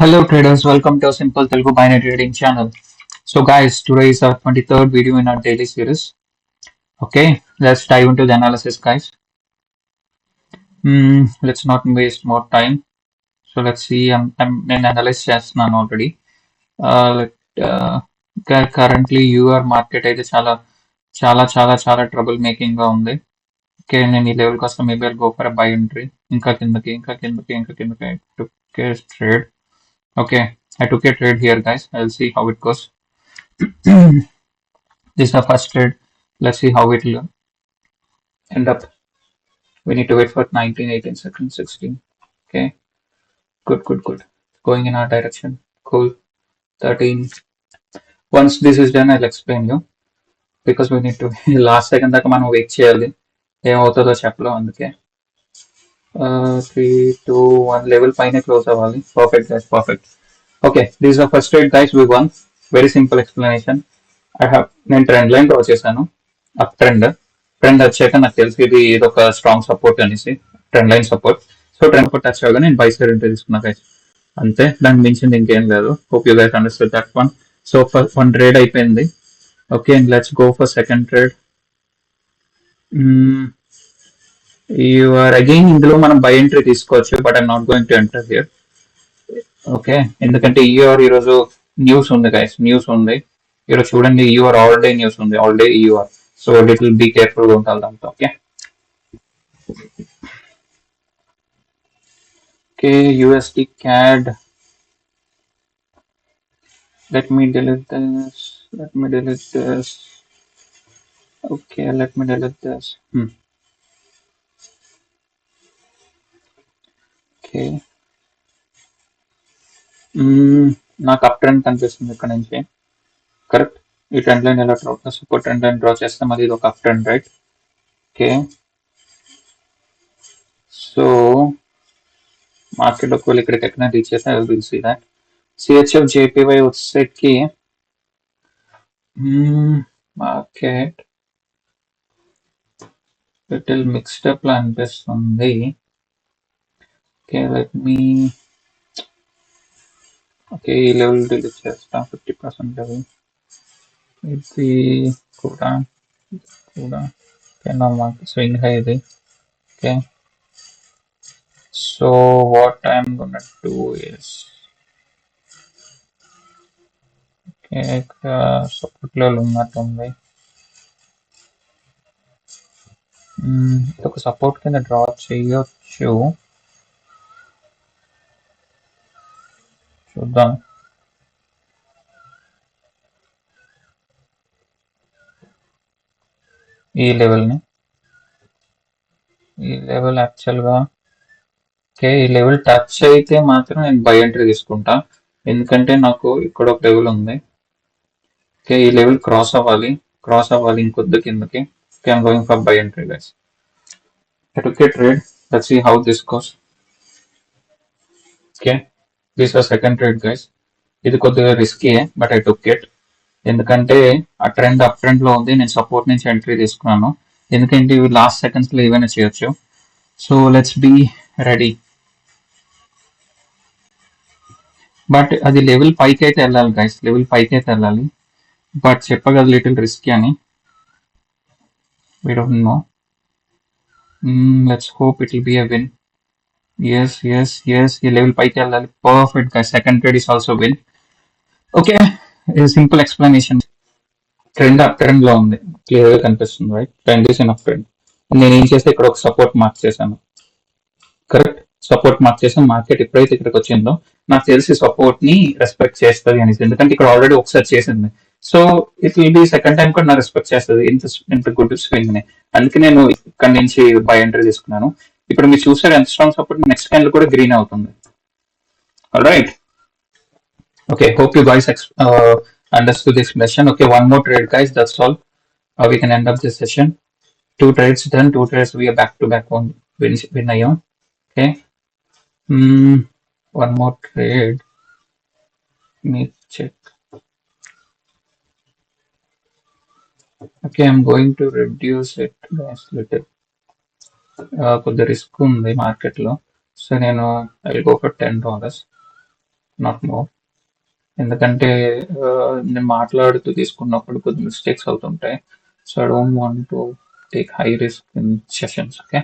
Hello traders, welcome to our Simple Telugu Binary Trading channel. So guys, today is our 23rd video in our daily series. Okay, let's dive into the analysis guys. Let's not waste more time. So let's see, I'm in analysis చేస్తున్నాను already. Let, uh, currently UR market అయితే చాలా trouble making గా ఉంది. Okay, నేను ఈ level కోసం maybe I'll go for a buy entry. ఇంకా కిందకి took a trade. Okay, I took a trade here guys. I'll see how it goes. This is the first trade. Let's see how it will end up. We need to wait for 19, 18 seconds, 16. Okay, good. Going in our direction. Cool. 13. Once this is done, I'll explain you because we need to last second దాకా మనం wait చేయాలి ఏమవుతుందో చెప్పలేం అందుకే 3, 2, 1 level పైన close అవ్వాలి perfect guys perfect okay this the first trade guys we won very simple explanation నేను trend line draw చేశాను అప్ ట్రెండ్ వచ్చాక నాకు తెలిసి ఇది ఒక స్ట్రాంగ్ సపోర్ట్ అనేసి trend line support so trend support touch అవ్వగా నేను బై సైడ్ ఎంట్రీ తీసుకున్నా గైస్ అంతే దానికి మించింది ఇంకేం లేదు hope you guys understand that one so one trade అయిపోయింది okay and let's go for second trade you are again ఇందులో మనం బై ఎంట్రీ తీసుకోవచ్చు but I'm not going to enter here okay ఎందుకంటే ఈరోజు న్యూస్ ఉంది గైస్ న్యూస్ ఉంది ఈరోజు చూడండి ఈఆర్ ఆల్ డే న్యూస్ ఉంది all day ER so little be careful గా ఉండాలి దాంతో okay okay USD CAD let me delete this okay let me delete this okay నాకు అప్ ట్రెండ్ కనిపిస్తుంది ఇక్కడ నుంచి కరెక్ట్ ఈ ట్రెండ్ లైన్ ఎలా draw support trend line draw చేస్తే మరి ఇది ఒక up trend right okay so market ఒకవేళ ఇక్కడికి ఎక్కడ రీచ్ చేస్తే I will see that CHF JPY వచ్చేకి మార్కెట్ లిటిల్ మిక్స్డ్ అప్ లా అనిపిస్తుంది ఓకే లెట్ మీ ఓకే ఈ లెవెల్ డిలీట్ చేస్తా 50% లెవెల్ ఇది కూడా ఓకే నా మార్కెట్ స్వింగ్ హై ఇది okay so what I'm gonna do is okay ఇక్కడ సపోర్ట్ లెవెల్ ఉన్నట్టుంది ఒక సపోర్ట్ కింద డ్రా చేయొచ్చు చూద్దాం ఈ లెవెల్ యాక్చువల్గా ఓకే ఈ లెవెల్ టచ్ అయితే మాత్రం నేను బై ఎంట్రీ తీసుకుంటా ఎందుకంటే నాకు ఇక్కడ ఒక లెవెల్ ఉంది ఓకే ఈ లెవెల్ క్రాస్ అవ్వాలి ఇంకొద్దు కిందకి okay I'm going for by entry guys I took a trade. Let's see how this goes. Okay, this was second trade guys. ఇది కొద్దిగా risky but I took it ఎందుకంటే ఆ trend up trend లో ఉంది నేను support నుంచి entry తీసుకున్నాను ఎందుకంటే ఇవి లాస్ట్ సెకండ్స్ లో ఏవైనా చేయొచ్చు so let's be ready but అది లెవెల్ పైకి అయితే వెళ్ళాలి గైస్ లెవెల్ పైకి అయితే వెళ్ళాలి బట్ చెప్పగలదు లిటిల్ రిస్కీ అని we don't know let's hope it will be a win yes ఈ లెవెల్ పైకి వెళ్ళాలి పర్ఫెక్ట్ గా second trade is also win okay simple explanation trend up trend లో ఉంది క్లియర్ గా కనిపిస్తుంది right trend is in up trend నేను ఏం చేస్తే ఇక్కడ ఒక సపోర్ట్ మార్క్ చేశాను కరెక్ట్ సపోర్ట్ మార్క్ చేసాను మార్కెట్ ఎప్పుడైతే ఇక్కడికి వచ్చిందో నాకు తెలిసి సపోర్ట్ ని రెస్పెక్ట్ చేస్తుంది అనేసి ఎందుకంటే ఇక్కడ ఆల్రెడీ ఒకసారి చేసింది so it will B second time కూడా నా రెస్పెక్ట్ చేస్తుంది ఇంత గుడ్ స్వింగ్ ని అందుకే నేను ఇక్కడ నుంచి బై ఎంట్రీ తీసుకున్నాను ఇప్పుడు మీరు చూసారు ఎంత స్ట్రాంగ్ సపోర్ట్ నెక్స్ట్ క్యాండిల్ కూడా గ్రీన్ అవుతుంది right okay hope you guys understood this explanation okay one more trade guys that's all we can end up this session 2 trades done 2 trades we are back to back on win ayyam okay one more trade let me check okay I'm going to reduce it guys little కొద్ది risk ఉంది market లో so నేను I will go for $10 not more. ఎందుకంటే నేను మాట్లాడుతూ తీసుకున్నప్పుడు కొద్ది mistakes అవుతుంటాయి. So I don't want to take high risk in sessions. Okay,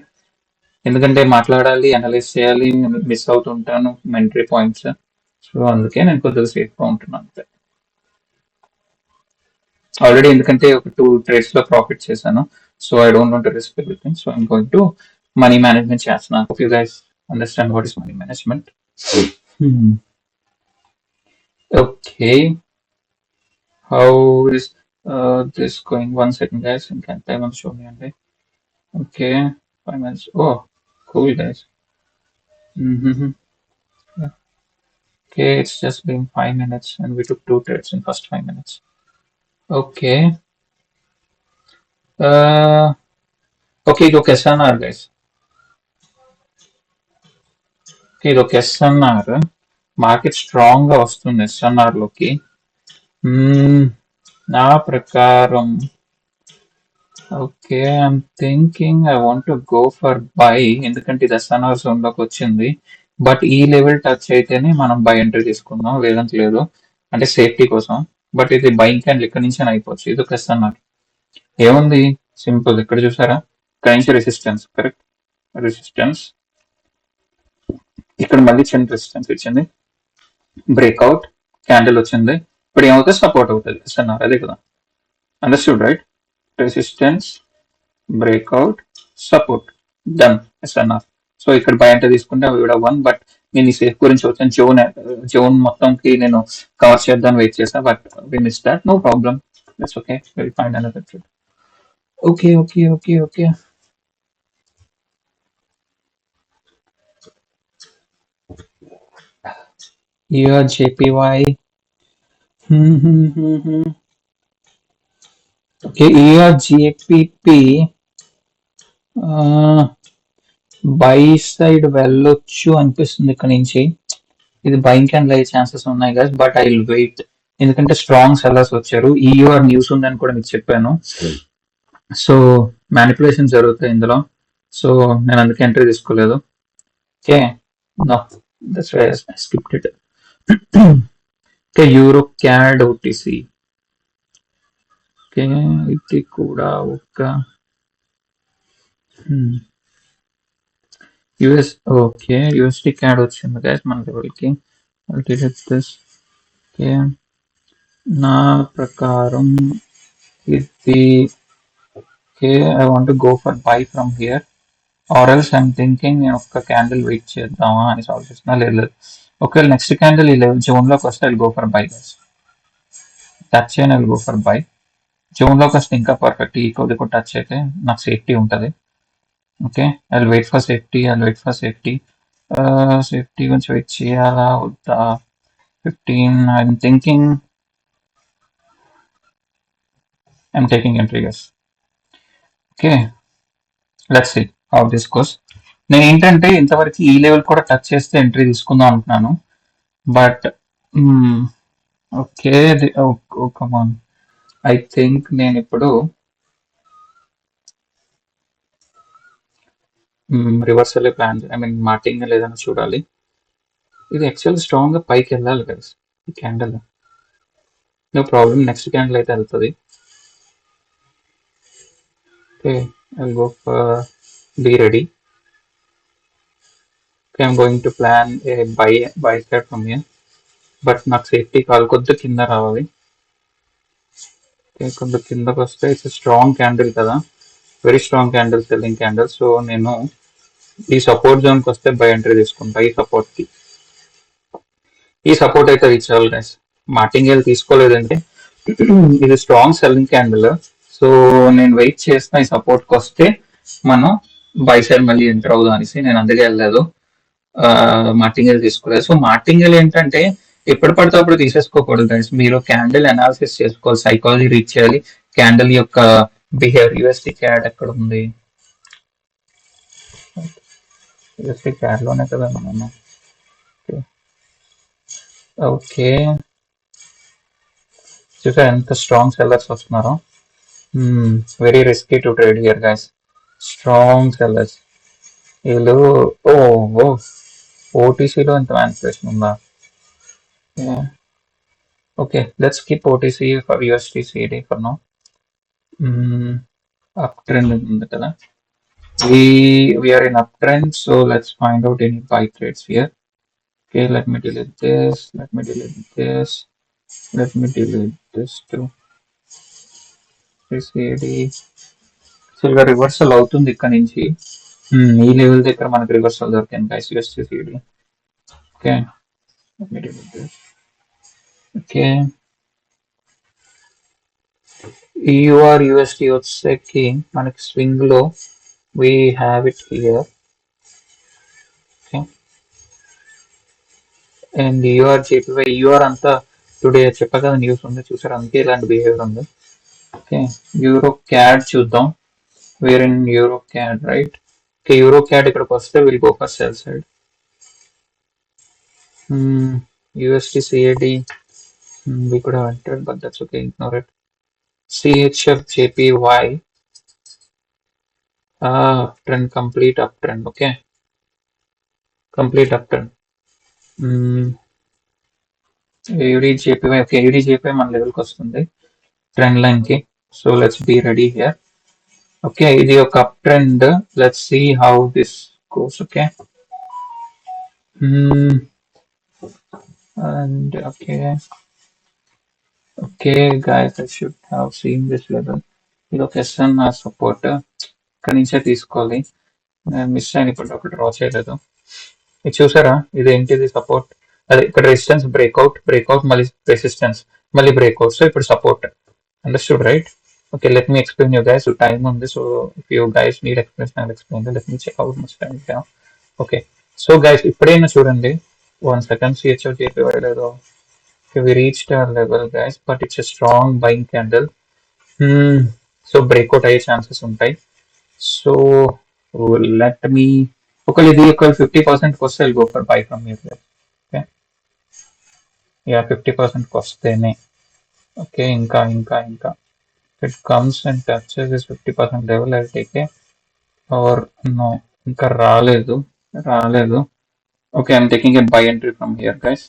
ఎందుకంటే మాట్లాడాలి, అనలైజ్ చేయాలి, మిస్ అవుతుంటాను మెంటరీ పాయింట్స్. సో అందుకే నేను కొద్దిగా సేఫ్గా ఉంటున్నాను అంతే. ఆల్రెడీ ఎందుకంటే ఒక 2 ట్రేడ్స్ లో ప్రాఫిట్ చేశాను. So I don't want to risk everything. So I'm going to money management చేస్తున్నాను. You guys understand what is money management? Okay, how is this going? 1 second guys, ఇంకా ఎంత ఏమన్నా చూడండి. Okay, 5 minutes. Oh cool guys. Okay, it's just been 5 minutes and we took 2 trades in first 5 minutes. Okay. Okay, ఇది ఒక SNR guys. ఇది ఒక SNR. Market strong గా వస్తుంది ఎస్ఎన్ఆర్ లోకి. నా ప్రకారం okay, I'm thinking I want to go for by, ఎందుకంటే ఇది ఎస్ఎన్ఆర్ జోన్ లోకి వచ్చింది. బట్ ఈ లెవెల్ టచ్ అయితేనే మనం బై ఎంట్రీ తీసుకుందాం, లేదంటే లేదు. అంటే సేఫ్టీ కోసం. బట్ ఇది బయింగ్ క్యాండిల్ ఇక్కడ నుంచి అయిపోవచ్చు. ఇది ఒక ఎస్ఎన్ఆర్. ఏముంది, సింపుల్. ఇక్కడ చూసారా, ఇక్కడ నుంచి రెసిస్టెన్స్, కరెక్ట్ రెసిస్టెన్స్. ఇక్కడ మళ్ళీ చిన్న రెసిస్టెన్స్ ఇచ్చింది, బ్రేక్అవుట్ క్యాండిల్ వచ్చింది. ఇప్పుడు ఏమవుతుంది, సపోర్ట్ అవుతుంది ఎస్ఎన్ఆర్, అదే కదా. Understood right? Resistance, breakout, support, done SNR. So ఇక్కడ బై అంటే తీసుకుంటే అవి కూడా 1. బట్ నేను ఈ సేఫ్ గురించి వచ్చాను, జోన్ మొత్తంకి నేను కవర్ చేద్దాం వెయిట్ చేస్తా. But we miss that, no problem, that's okay, will find another trade. Okay okay okay okay. Here JPY. Okay, here JPP. Buy side వెళ్ళొచ్చు అనిపిస్తుంది ఇక్కడ నుంచి. ఇది బయింగ్ క్యాండిల్ అయ్యే ఛాన్సెస్ ఉన్నాయి guys, but I will wait. ఎందుకంటే strong sellers వచ్చారు. EUR news ఉందని కూడా మీకు చెప్పాను. సో మ్యానిపులేషన్ జరుగుతాయి ఇందులో. సో నేను అందుకే ఎంట్రీ తీసుకోలేదు. Okay, no, that's why I skipped it. Okay, euro CAD OTC. Okay, ఇది కూడా ఒక యుఎస్. ఓకే, యూఎస్డి క్యాడ్ వచ్చింది గైస్ మన లెవెల్కి. ఓకే, నా ప్రకారం ఇది okay, I want go for buy from here or else I'm thinking నేను ఒక్క క్యాండిల్ వెయిట్ చేద్దామా అని ఆలోచిస్తున్నా. లేదు, ఒకవేళ నెక్స్ట్ క్యాండిల్ ఈ లెవెల్ జోన్లోకి వస్తే I go for buy guys. Touch చేయని ఐ గో ఫర్ బై. జోన్లోకి వస్తే ఇంకా పర్ఫెక్ట్. ఈ కొద్దిగా టచ్ అయితే నాకు సేఫ్టీ ఉంటుంది. Okay, I wait for safety. Safety గురించి వెయిట్ చేయాలా వద్దా? 15. I'm thinking I'm taking entry guys. Okay, let's see how this goes. నేను ఏంటంటే ఇంతవరకు ఈ లెవెల్ కూడా టచ్ చేస్తే ఎంట్రీ తీసుకుందాం అనుకున్నాను. But okay, come on, I think నేను ఇప్పుడు రివర్సల్ ప్లాన్, ఐ మీన్ మార్టింగ్ లేదని చూడాలి. ఇది యాక్చువల్ స్ట్రాంగ్ గా పైకి వెళ్ళాలి కదా ఈ candle. No problem, next candle అయితే వెళ్తుంది. Okay, I go for be ready. Okay, I'm going to plan a buy start from here. But నాకు సేఫ్టీ కాల్ కొద్ది కింద రావాలి. ఓకే, కొద్ది కిందకు వస్తే ఇట్స్ స్ట్రాంగ్ క్యాండిల్ కదా, very strong candle, selling candle. So నేను ఈ సపోర్ట్ జోన్కి వస్తే బై ఎంట్రీ తీసుకుంటా. ఈ సపోర్ట్ అయితే రీచ్ అవ్వాలి గైస్. మార్టింగేల్ తీసుకోలేదంటే ఇది స్ట్రాంగ్ సెల్లింగ్ క్యాండిల్. సో నేను వెయిట్ చేసిన ఈ సపోర్ట్కి వస్తే మనం బై సైడ్ మళ్ళీ ఎంటర్ అవుదాం అనేసి నేను అందుకే వెళ్ళలేదు. మార్టింగేల్ తీసుకోలేదు. సో మార్టింగేల్ ఏంటంటే ఎప్పుడు పడితే అప్పుడు తీసేసుకోకూడదు గైస్. మీరు క్యాండిల్ అనాలిసిస్ చేసుకోవాలి, సైకాలజీ రీచ్ చేయాలి, క్యాండిల్ యొక్క బిహేవియర్. యూఎస్డి క్యాడ్ ఎక్కడ ఉంది? యూఎస్డి క్యాడ్ లోనే కదా మనం. ఓకే, చూసా ఎంత స్ట్రాంగ్ సెల్లర్స్ వస్తున్నారో. Very risky to trade here guys. Strong sellers వీళ్ళు. ఓటీసీలో ఎంత మ్యానిపులేషన్ ఉందా? Yeah. Okay, let's keep OTC for USD for now. Mm, uptrend ఉంది కదా. We are in uptrend, so let's find out any buy trades here. Okay, let me delete this. Let me delete this. Let me delete this too. CAD. So ఇలా reversal అవుతుంది ఇక్కడ నుంచి. ఈ level దగ్గర మనకు reversal దొరికింది guys USD. Okay, let me delete this. Okay, EUR USD వచ్చేకి మనకి స్వింగ్ లో we have it here. Okay, and EUR JPY EUR అంతా టుడే చెప్పా కదా న్యూస్ ఉంది చూసారు, అందుకే ఇలాంటి బిహేవియర్ ఉంది. ఓకే, యూరో క్యాడ్ చూద్దాం. Where in euro CAD right. Okay, euro CAD ఇక్కడికి వస్తే will go for sell side. USD CAD we could have entered, but that's okay, ignore it. CHF JPY uptrend, complete uptrend. Okay, complete uptrend. AUD JPY, okay, AUD JPY మన లెవెల్కి వస్తుంది trend line కి. So let's be ready here. Okay, ఇది ఒక up trend. Let's see how this goes. Okay, and okay guys, I should have seen this level. ఇది ఒక SN support ఇక్కడ నుంచే తీసుకోవాలి. నేను మిస్ అయిన ఇప్పుడు ఒకటి డ్రా చేయలేదు. ఇది చూసారా, ఇది ఏంటిది సపోర్ట్, అదే ఇక్కడ రెసిస్టెన్స్ బ్రేక్అవుట్ మళ్ళీ రెసిస్టెన్స్ మళ్ళీ బ్రేక్అవుట్. సో ఇప్పుడు support. Understood right. Okay, let me explain you guys. Time ఉంది, so if you guys need explanation I explain. Let me check out much time we have. Okay, so guys ఇప్పుడైనా చూడండి 1 second. CHO JPY లేదో. Okay, we reached our level guys, but it's a strong buying candle. So breakout అయ్యే chances ఉంటాయి. So let me ఒకవేళ ఇది ఒక 50% వస్తే go for buy from here. Okay, yeah 50% వస్తేనే. ఓకే, ఇంకా it comes and touches this 50% level I take a or no. ఇంకా రాలేదు. Okay, I'm taking a buy entry from here guys.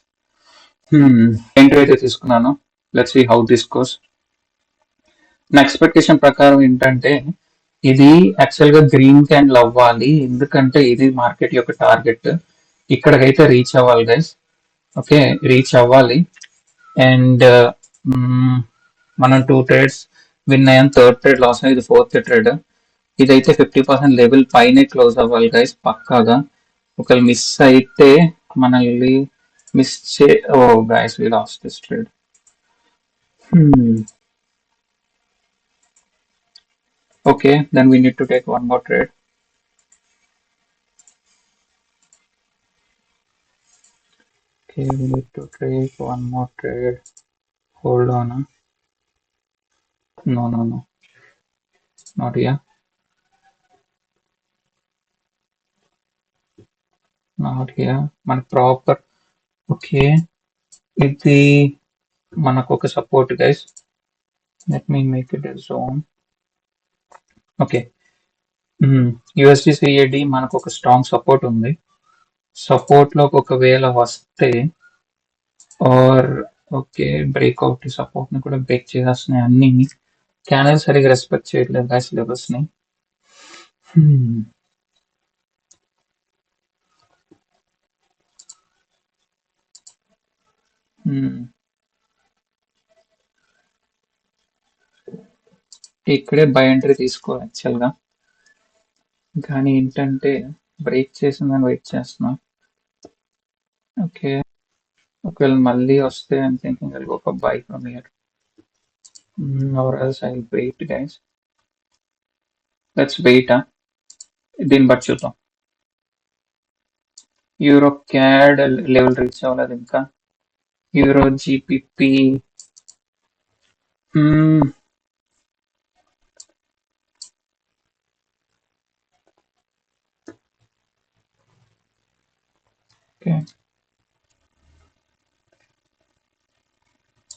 Entry అయితే తీసుకున్నాను. Let's see how this goes. నా expectation ప్రకారం ఏంటంటే ఇది యాక్చువల్ గా గ్రీన్ క్యాండిల్ అవ్వాలి, ఎందుకంటే ఇది మార్కెట్ యొక్క టార్గెట్. ఇక్కడికైతే రీచ్ అవ్వాలి గైస్. ఓకే, రీచ్ అవ్వాలి. అండ్ మనం 2 ట్రేడ్స్ విన్ అయ్యాం, థర్డ్ ట్రేడ్ లాస్ అయ్యి, ఇది ఫోర్త్ ట్రేడ్. ఇదైతే 50% లెవెల్ పైనే క్లోజ్ అవ్వాలి గైస్ పక్కాగా. ఒకవేళ మిస్ అయితే మనల్ని మిస్ చే oh guys we lost this trade. Okay, then we need to take one more trade. Okay, we need to take one more trade. Hold on. No, not here. Not here. మన proper. Okay, ఇది మనకు ఒక support guys. Let me make it a zone. Okay, USD CAD మనకు ఒక strong support ఉంది. Support లోకి ఒకవేళ వస్తే ఆర్ ఓకే బ్రేక్అవుట్ సపోర్ట్ ని కూడా బ్రేక్ చేసేస్తున్నాయి అన్ని. క్యానల్ సరిగా రెస్పెక్ట్ చేయట్లేదు గైస్ లెవెల్స్ ని. ఇక్కడే బై ఎంట్రీ తీసుకో యాక్చువల్ గా, కానీ ఏంటంటే బ్రేక్ చేసిందని వెయిట్ చేస్తున్నా. ఓకే, ఒకవేళ మళ్ళీ వస్తే I'm thinking I'll go for buy from here or else I'll wait guys. Let's wait. దీన్ని బట్టి చూద్దాం. యూరో క్యాడ్ లెవెల్ రీచ్ అవ్వలేదు ఇంకా. యూరో జీపీపీ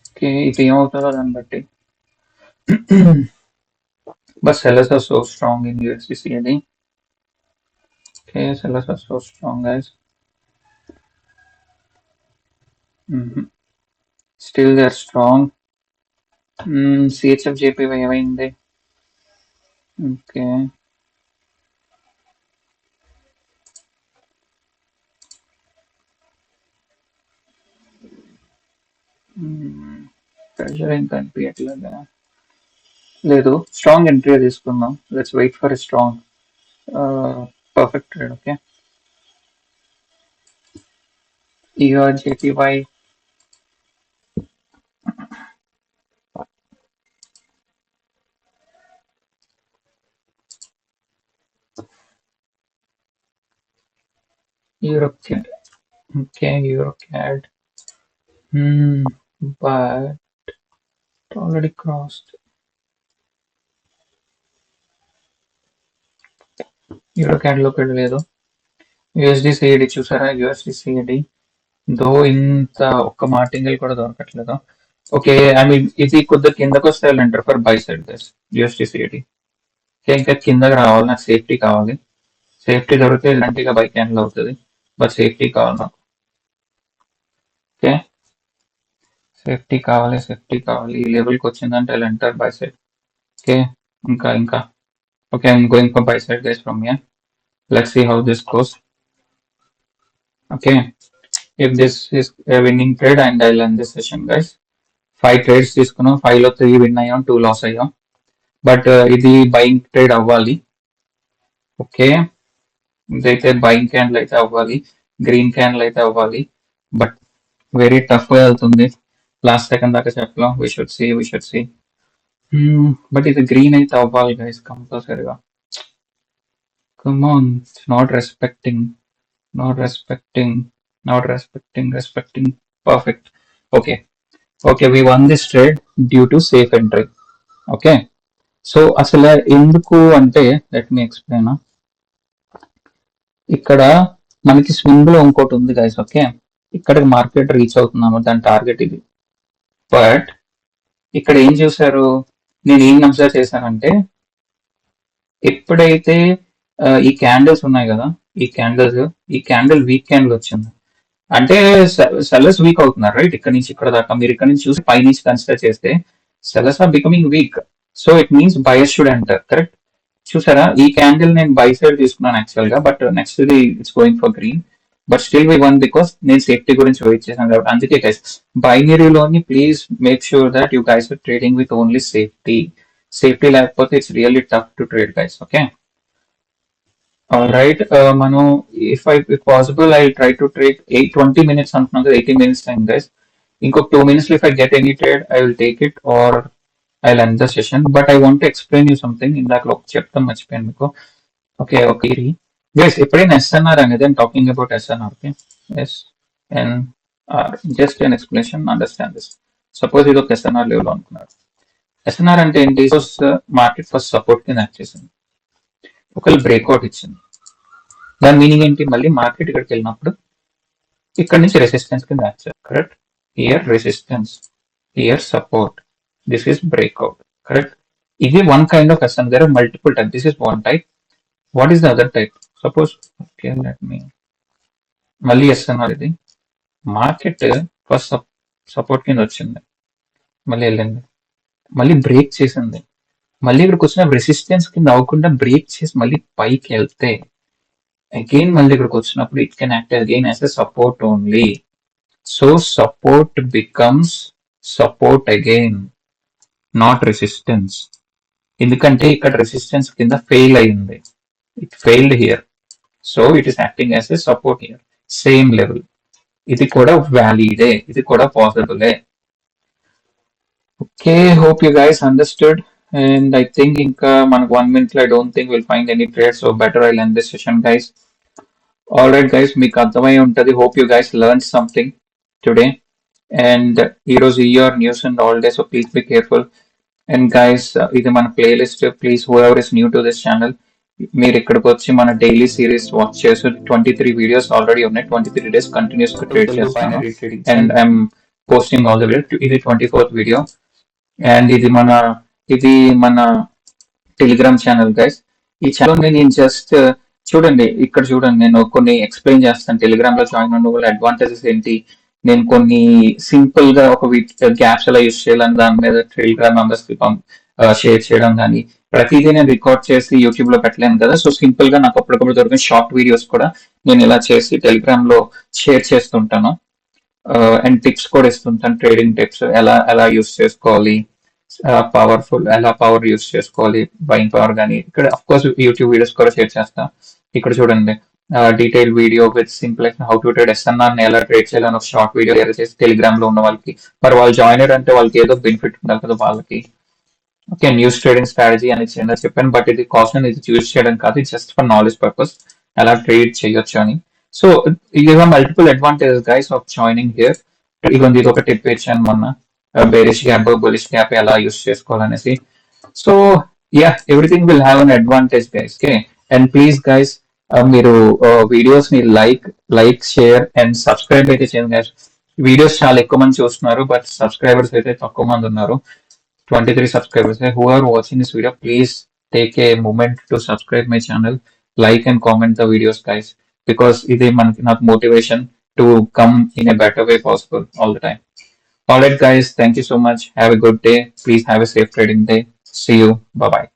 ఓకే, ఇది ఏమవుతుందో దాన్ని బట్టి. But sellers are so strong in USD CAD. Okay, sellers are so strong guys. Still they are strong. CHF JPY ఏమైంది? ఓకే, ప్రెషర్ ఏం కనిపించట్లేదా? లేదు, స్ట్రాంగ్ ఎంట్రీ తీసుకుందాం. Let's wait for a strong perfect trade. Okay, JPY Eurocad. Okay, Eurocad. But it already crossed. Eurocad లోకి లేదు. USD CID చూసారా? USD CID దో ఇంత ఒక్క మార్టింగల్ కూడా దొరకట్లేదు. ఓకే, ఐ మీన్ ఇది కొద్దిగా కిందకు వస్తే enter for by side guys. USD CID ఇంకా కిందకి రావాలి. నాకు సేఫ్టీ కావాలి. సేఫ్టీ దొరికితే ఇలాంటిగా బై క్యాన్సిల్ అవుతుంది. బట్ సేఫ్టీ కావాలి నాకు. ఓకే, సేఫ్టీ కావాలి, సేఫ్టీ కావాలి. ఈ లెవెల్కి వచ్చిందంటే ఎంటర్ బై సైడ్. ఓకే, ఇంకా okay, I'm going for by side guys from here. Let's see how this goes. Okay, if this is a winning trade and I'll end this session guys. 5 trades తీసుకున్నాం, 5 లో 3 win అయ్యాం, 2 loss అయ్యాం. But ఇది buying trade అవ్వాలి. Okay, ఇదైతే buying candle అయితే అవ్వాలి, green candle అయితే అవ్వాలి. బట్ వెరీ టఫ్ గా వెళ్తుంది. లాస్ట్ సెకండ్ దాకా చెప్పలేం. We should see. బట్ ఇది గ్రీన్ అయితే అవ్వాలి గైస్ కంపల్సరీగా. Come on, not respecting. Perfect. Okay, we won this trade due to safe entry. Okay, so అసలు ఎందుకు అంటే లెట్ మీ ఎక్స్ప్లెయిన్. ఇక్కడ మనకి స్వింగ్ లో ఇంకోటి ఉంది గైస్. ఓకే, ఇక్కడ మార్కెట్ రీచ్ అవుతున్నాము, దాని టార్గెట్ ఇది. బట్ ఇక్కడ ఏం చూసారు, నేను ఏం అబ్జర్వ్ చేశానంటే ఎప్పుడైతే ఈ క్యాండిల్స్ ఉన్నాయి కదా, ఈ క్యాండిల్ వీక్ క్యాండిల్ వచ్చింది అంటే సెల్లర్స్ వీక్ అవుతున్నారు రైట్. ఇక్కడ నుంచి ఇక్కడ దాకా మీరు ఇక్కడ నుంచి చూసి పై నుంచి కన్సిడర్ చేస్తే sellers are becoming weak. So it means buyers should enter. Correct. చూసారా, ఈ క్యాండిల్ నేను బై సైడ్ తీసుకున్నాను యాక్చువల్ గా, బట్ నెక్స్ట్ ఇది it's going for green. But still we won because నేను సేఫ్టీ గురించి వెయిట్ చేశాను కాబట్టి. అందుకే గైస్ బైనరీలోని please make sure that you guys are trading with only safety లేకపోతే it's really tough to trade guys. Okay, right. మనం if possible I try to trade 20 minutes అంటున్నాం కదా, 18 minutes టైం గైస్. ఇంకొక 2 minutes if I get any trade I will take it or I will end the session. But I want to explain you something. ఇందాక చెప్తాం మర్చిపోయాను మీకు. Okay, guys ఎప్పుడైనా SNR అనేది talking about SNR. Okay, SNR just N explanation, understand this. Suppose ఇది ఒక SNR level అనుకున్నారు. SNR అంటే ఏంటి? మార్కెట్ ఫస్ట్ సపోర్ట్ కింద యాక్ట్ చేసింది, ఒకవేళ బ్రేక్అవుట్ ఇచ్చింది. దాని మీనింగ్ ఏంటి? మళ్ళీ మార్కెట్ ఇక్కడికి వెళ్ళినప్పుడు ఇక్కడ నుంచి రెసిస్టెన్స్ కింద యాక్ట్ చేయాలి. Correct. Here resistance, here support, this is breakout. Correct. ఇది one kind of SN. There are multiple type. This is one type. What is the other type? Suppose okay let me మళ్ళీ SNR. ఇది market first support కింద వచ్చింది, మళ్ళీ వెళ్ళింది, మళ్ళీ break చేసింది, మళ్ళీ ఇక్కడికి వచ్చిన రెసిస్టెన్స్ కింద అవ్వకుండా బ్రేక్ చేసి మళ్ళీ పైకి వెళ్తే అగైన్ మళ్ళీ ఇక్కడికి వచ్చినప్పుడు it can act again as a support only. So support becomes support again, not resistance. ఎందుకంటే ఇక్కడ రెసిస్టెన్స్ కింద ఫెయిల్ అయింది, it failed here. So it is acting as a support here, same level. ఇది కూడా వ్యాలిడే, ఇది కూడా పాసిబులే. Okay, hope you guys understood. And I think ఇంకా మనకు 1 minute I don't think we'll find any trade, so better I'll end this session guys. Alright guys, మీకు అర్థమై ఉంటది. Hope you guys learned something today. And ఈరోజు year news and all day, so please be careful. And guys, ఇది మన playlist. Please whoever is new to this channel, మీరు ఇక్కడికి వచ్చి మన డైలీ సిరీస్ వాచ్ చేసి 23 వీడియోస్ ఆల్రెడీ ఉన్నాయి. 23 days continuous గా ట్రేడ్ చేస్తాను. And I'm posting all the way. ఇది 24th వీడియో. అండ్ ఇది మన టెలిగ్రామ్ ఛానల్ గైస్. ఈ ఛానల్ నేను జస్ట్ చూడండి, ఇక్కడ చూడండి, నేను కొన్ని ఎక్స్ప్లెయిన్ చేస్తాను. టెలిగ్రామ్ లో జాయిన్ అవ్వడం వల్ల అడ్వాంటేజెస్ ఏంటి, నేను కొన్ని సింపుల్ గా ఒక గ్యాప్స్ ఎలా యూస్ చేయాలని దాని మీద టెలిగ్రామ్ మెంబర్స్ కి షేర్ చేయడం కానీ ప్రతిదీ నేను రికార్డ్ చేసి యూట్యూబ్ లో పెట్టలేను కదా. సో సింపుల్ గా నాకు అప్పటికప్పుడు దొరికిన షార్ట్ వీడియోస్ కూడా నేను ఇలా చేసి టెలిగ్రామ్ లో షేర్ చేస్తుంటాను. అండ్ టిప్స్ కూడా ఇస్తుంటాను, ట్రేడింగ్ టిప్స్ ఎలా ఎలా యూస్ చేసుకోవాలి, పవర్ఫుల్ ఎలా పవర్ యూస్ చేసుకోవాలి, బయింగ్ పవర్ కానీ. ఇక్కడ అఫ్ కోర్స్ యూట్యూబ్ వీడియోస్ కూడా షేర్ చేస్తా. ఇక్కడ చూడండి, detail video with simple how to trade SNR ని ఎలా ట్రేడ్ చేయాలని ఒక షార్ట్ వీడియో షేర్ చేసి టెలిగ్రామ్ లో ఉన్న వాళ్ళకి, మరి వాళ్ళు జాయిన్ అయ్యారు అంటే వాళ్ళకి ఏదో బెనిఫిట్ ఉండాలి కదా వాళ్ళకి. ఓకే, న్యూస్ ట్రేడింగ్ స్ట్రాటజీ అని చిన్న చెప్పాను, బట్ ఇది కాస్ట్ ఇది యూజ్ చేయడం కాదు, ఇది జస్ట్ ఫర్ నాలెడ్జ్ పర్పస్ ఎలా ట్రేడ్ చేయొచ్చు అని. సో ఇది multiple advantages guys of joining here. ఇది ఒక టిప్ ఇచ్చాను మొన్న, బేరిష్ గ్యాప్ బులిష్ గ్యాప్ ఎలా యూస్ చేసుకోవాలనేసి. So yeah, everything will have an advantage guys. Okay, and please guys మీరు వీడియోస్ ని లైక్ షేర్ అండ్ సబ్స్క్రైబ్ అయితే చేయండి గైస్. వీడియోస్ చాలా ఎక్కువ మంది చూస్తున్నారు, బట్ సబ్స్క్రైబర్స్ అయితే తక్కువ మంది ఉన్నారు, 23 subscribers. Who are watching this video, please take a moment to subscribe my channel, like and comment the videos, guys, because ఇది మనకి నాకు motivation to come in a better way possible all the time. All right, guys, thank you so much. Have a good day. Please have a safe trading day. See you. Bye bye.